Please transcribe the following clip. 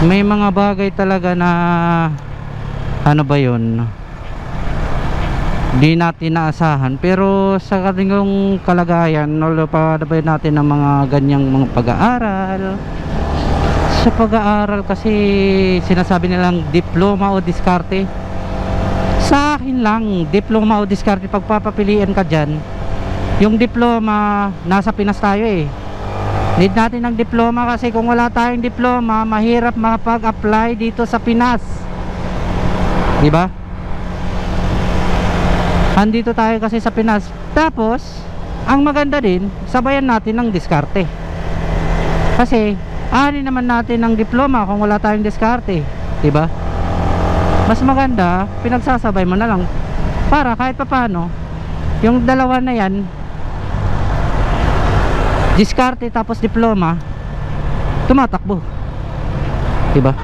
may mga bagay talaga na ano ba yun, di natin naasahan, pero sa kanyang kalagayan nalapaday natin ng mga ganyang mga pag-aaral. Sa pag-aaral kasi sinasabi nilang diploma o diskarte. Sa akin lang, diploma o diskarte. Pagpapapilian ka dyan, yung diploma, nasa Pinas tayo eh, need natin ng diploma, kasi kung wala tayong diploma mahirap makapag-apply dito sa Pinas, diba? Andito tayo kasi sa Pinas. Tapos ang maganda din, sabayan natin ng diskarte, kasi ani naman natin ng diploma kung wala tayong diskarte, diba? Mas maganda pinagsasabay mo na lang, para kahit papaano yung dalawa na yan, diskarte tapos diploma, tumatakbo, diba?